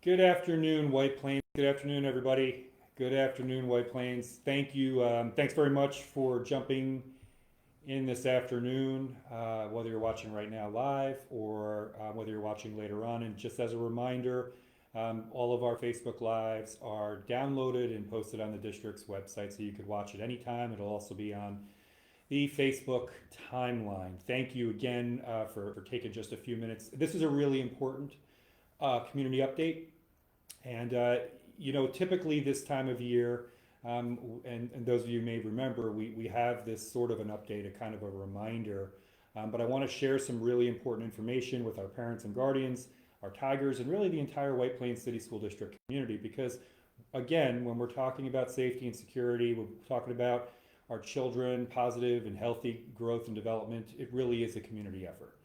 Good afternoon, White Plains. Good afternoon, everybody. Good afternoon, White Plains. Thank you. Thanks very much for jumping in this afternoon, whether you're watching right now live or whether you're watching later on. And just as a reminder, all of our Facebook Lives are downloaded and posted on the district's website so you could watch it anytime. It'll also be on the Facebook timeline. Thank you again for taking just a few minutes. This is a really important community update. And typically this time of year, and those of you may remember, we have this sort of an update, a kind of a reminder. But I want to share some really important information with our parents and guardians, our Tigers, and really the entire White Plains City School District community. Because again, when we're talking about safety and security, we're talking about our children, positive and healthy growth and development, it really is a community effort.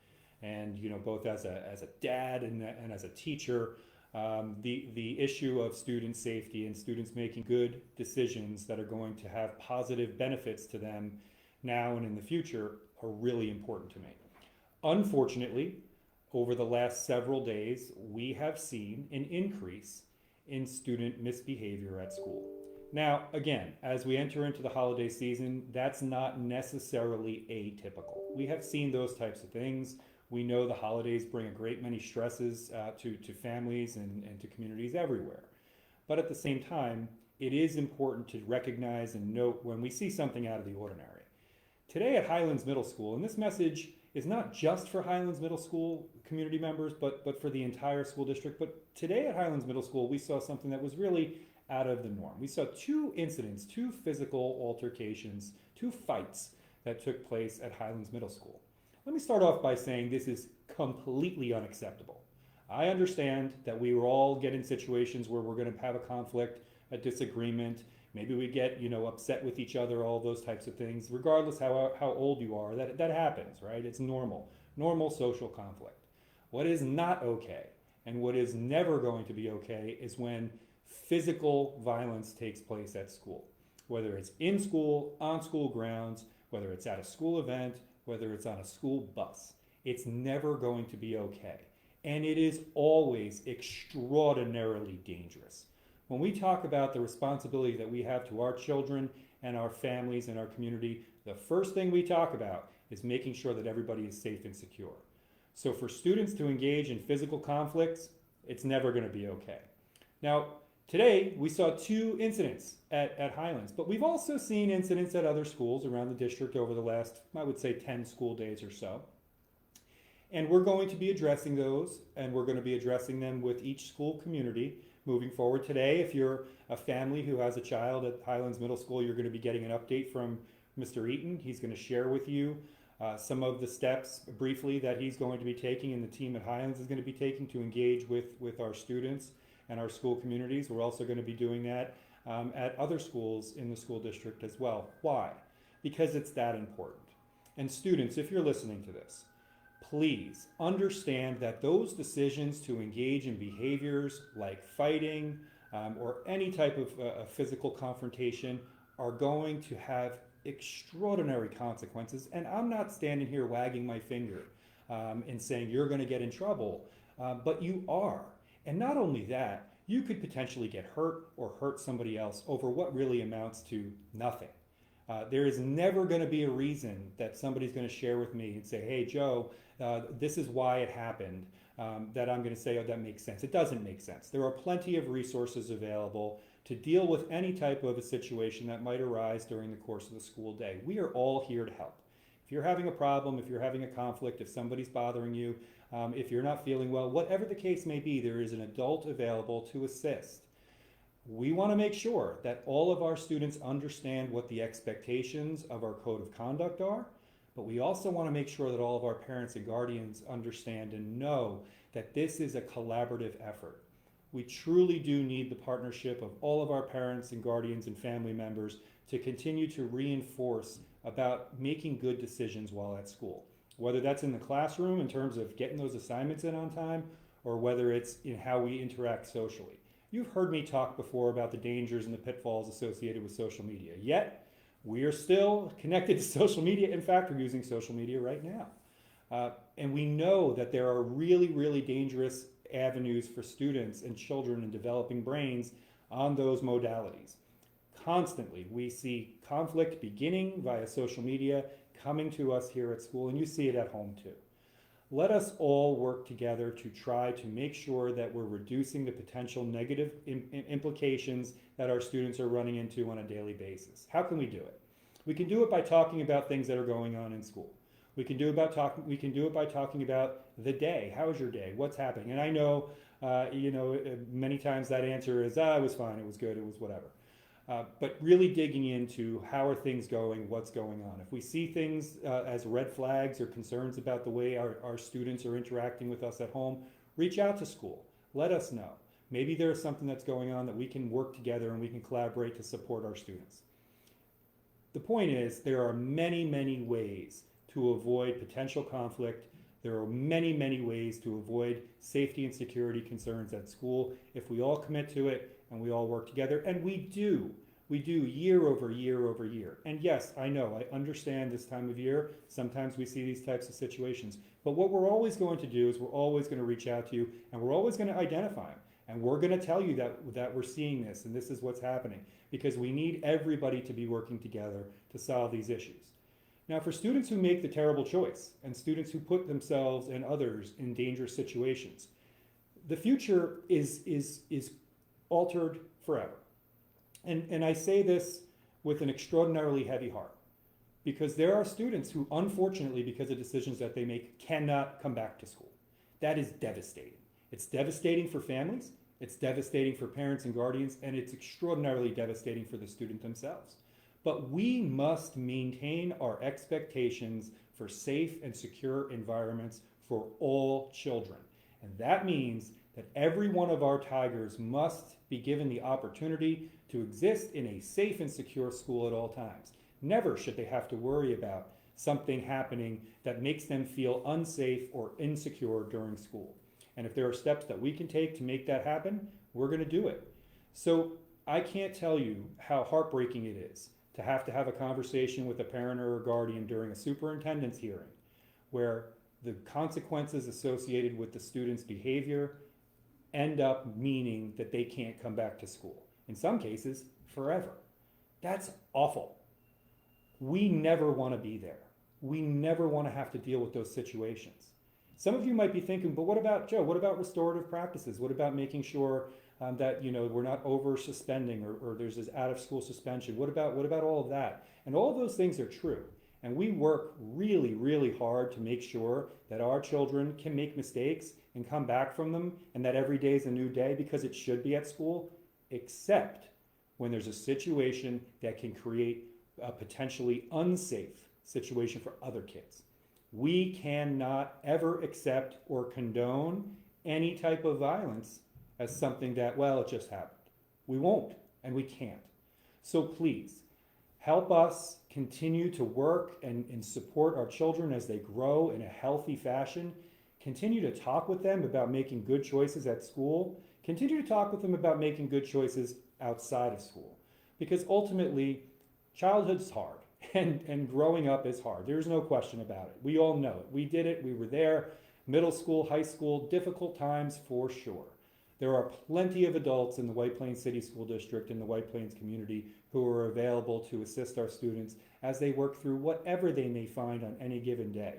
And both as a dad and as a teacher, the issue of student safety and students making good decisions that are going to have positive benefits to them now and in the future are really important to me. Unfortunately, over the last several days, we have seen an increase in student misbehavior at school. Now, again, as we enter into the holiday season, that's not necessarily atypical. We have seen those types of things. We know the holidays bring a great many stresses to families and to communities everywhere. But at the same time, it is important to recognize and note when we see something out of the ordinary. Today at Highlands Middle School, and this message is not just for Highlands Middle School community members, but for the entire school district. But today at Highlands Middle School, we saw something that was really out of the norm. We saw two incidents, two physical altercations, two fights that took place at Highlands Middle School. Let me start off by saying this is completely unacceptable. I understand that we will all get in situations where we're going to have a conflict, a disagreement. Maybe we get, upset with each other, all those types of things. Regardless how old you are, that happens, right? It's normal social conflict. What is not okay and what is never going to be okay is when physical violence takes place at school. Whether it's in school, on school grounds, whether it's at a school event, whether it's on a school bus. It's never going to be okay. And it is always extraordinarily dangerous. When we talk about the responsibility that we have to our children and our families and our community, the first thing we talk about is making sure that everybody is safe and secure. So for students to engage in physical conflicts, it's never going to be okay. Now, today, we saw two incidents at Highlands, but we've also seen incidents at other schools around the district over the last, I would say, 10 school days or so. And we're going to be addressing those, and we're going to be addressing them with each school community moving forward. Today, if you're a family who has a child at Highlands Middle School, you're going to be getting an update from Mr. Eaton. He's going to share with you some of the steps briefly that he's going to be taking and the team at Highlands is going to be taking to engage with our students and our school communities. We're also going to be doing that at other schools in the school district as well. Why? Because it's that important. And students, if you're listening to this, please understand that those decisions to engage in behaviors like fighting or any type of physical confrontation are going to have extraordinary consequences. And I'm not standing here wagging my finger and saying you're going to get in trouble, but you are. And not only that, you could potentially get hurt or hurt somebody else over what really amounts to nothing. There is never going to be a reason that somebody's going to share with me and say, hey, Joe, this is why it happened, that I'm going to say, oh, that makes sense. It doesn't make sense. There are plenty of resources available to deal with any type of a situation that might arise during the course of the school day. We are all here to help. If you're having a problem, if you're having a conflict, if somebody's bothering you, if you're not feeling well, whatever the case may be, there is an adult available to assist. We want to make sure that all of our students understand what the expectations of our code of conduct are, but we also want to make sure that all of our parents and guardians understand and know that this is a collaborative effort. We truly do need the partnership of all of our parents and guardians and family members to continue to reinforce about making good decisions while at school. Whether that's in the classroom in terms of getting those assignments in on time, or whether it's in how we interact socially. You've heard me talk before about the dangers and the pitfalls associated with social media. Yet, we are still connected to social media. In fact, we're using social media right now. And we know that there are really, really dangerous avenues for students and children and developing brains on those modalities. Constantly, we see conflict beginning via social media, coming to us here at school, and you see it at home too. Let us all work together to try to make sure that we're reducing the potential negative implications that our students are running into on a daily basis. How can we do it? We can do it by talking about things that are going on in school. We can do it by talking about the day. How was your day? What's happening? And I know, many times that answer is, it was fine, it was good, it was whatever. But really digging into how are things going, what's going on. If we see things as red flags or concerns about the way our students are interacting with us at home, reach out to school. Let us know. Maybe there's something that's going on that we can work together and we can collaborate to support our students. The point is, there are many, many ways to avoid potential conflict. There are many, many ways to avoid safety and security concerns at school if we all commit to it and we all work together. And we do year over year over year. And yes, I know, I understand this time of year, sometimes we see these types of situations. But what we're always going to do is we're always going to reach out to you and we're always going to identify them. And we're going to tell you that we're seeing this and this is what's happening, because we need everybody to be working together to solve these issues. Now, for students who make the terrible choice and students who put themselves and others in dangerous situations, the future is altered forever. And I say this with an extraordinarily heavy heart, because there are students who, unfortunately, because of decisions that they make, cannot come back to school. That is devastating. It's devastating for families, it's devastating for parents and guardians, and it's extraordinarily devastating for the student themselves. But we must maintain our expectations for safe and secure environments for all children. And that means that every one of our Tigers must be given the opportunity to exist in a safe and secure school at all times. Never should they have to worry about something happening that makes them feel unsafe or insecure during school. And if there are steps that we can take to make that happen, we're going to do it. So I can't tell you how heartbreaking it is to have a conversation with a parent or a guardian during a superintendent's hearing where the consequences associated with the student's behavior end up meaning that they can't come back to school. In some cases, forever. That's awful. We never want to be there. We never want to have to deal with those situations. Some of you might be thinking, but what about, Joe, what about restorative practices? What about making sure that we're not over suspending or there's this out of school suspension? What about all of that? And all of those things are true. And we work really, really hard to make sure that our children can make mistakes and come back from them, and that every day is a new day, because it should be at school, except when there's a situation that can create a potentially unsafe situation for other kids. We cannot ever accept or condone any type of violence as something that, well, it just happened. We won't, and we can't. So please, help us continue to work and support our children as they grow in a healthy fashion. Continue to talk with them about making good choices at school. Continue to talk with them about making good choices outside of school. Because ultimately, childhood's hard. And growing up is hard. There's no question about it. We all know it. We did it. We were there. Middle school, high school, difficult times for sure. There are plenty of adults in the White Plains City School District and the White Plains community who are available to assist our students as they work through whatever they may find on any given day.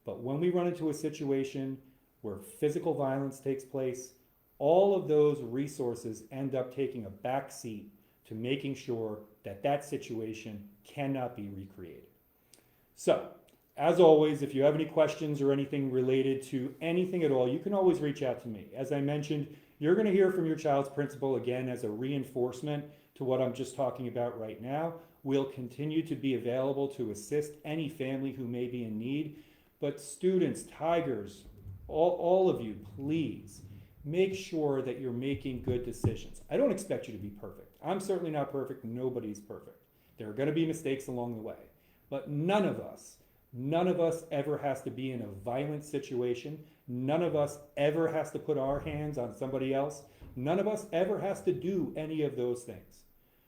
But when we run into a situation where physical violence takes place, all of those resources end up taking a back seat to making sure that that situation cannot be recreated. So, as always, if you have any questions or anything related to anything at all, you can always reach out to me. As I mentioned, you're going to hear from your child's principal again as a reinforcement to what I'm just talking about right now. We'll continue to be available to assist any family who may be in need. But students, Tigers, all of you, please make sure that you're making good decisions. I don't expect you to be perfect. I'm certainly not perfect. Nobody's perfect. There are going to be mistakes along the way. But none of us ever has to be in a violent situation. None of us ever has to put our hands on somebody else. None of us ever has to do any of those things.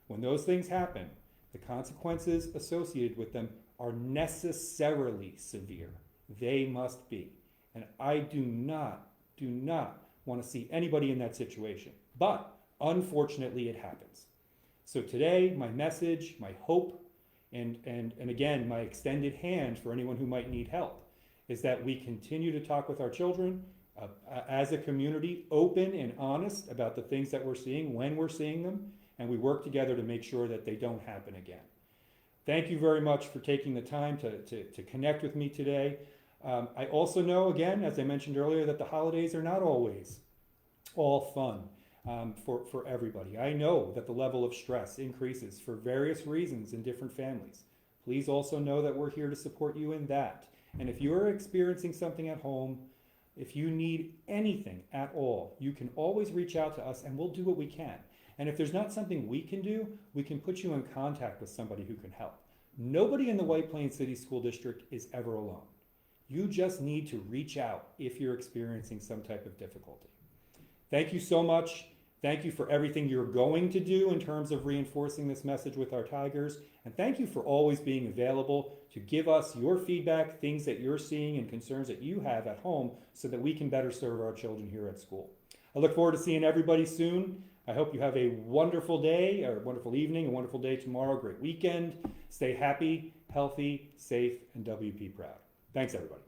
When those things happen, the consequences associated with them are necessarily severe. They must be. And I do not want to see anybody in that situation. But unfortunately, it happens. So today, my message, my hope, and again, my extended hand for anyone who might need help is that we continue to talk with our children as a community, open and honest about the things that we're seeing when we're seeing them, and we work together to make sure that they don't happen again. Thank you very much for taking the time to connect with me today. I also know, again, as I mentioned earlier, that the holidays are not always all fun for everybody. I know that the level of stress increases for various reasons in different families. Please also know that we're here to support you in that. And if you're experiencing something at home, if you need anything at all, you can always reach out to us and we'll do what we can. And if there's not something we can do, we can put you in contact with somebody who can help. Nobody in the White Plains City School District is ever alone. You just need to reach out if you're experiencing some type of difficulty. Thank you so much. Thank you for everything you're going to do in terms of reinforcing this message with our Tigers. And thank you for always being available to give us your feedback, things that you're seeing and concerns that you have at home so that we can better serve our children here at school. I look forward to seeing everybody soon. I hope you have a wonderful day, or a wonderful evening, a wonderful day tomorrow, great weekend. Stay happy, healthy, safe, and WP proud. Thanks, everybody.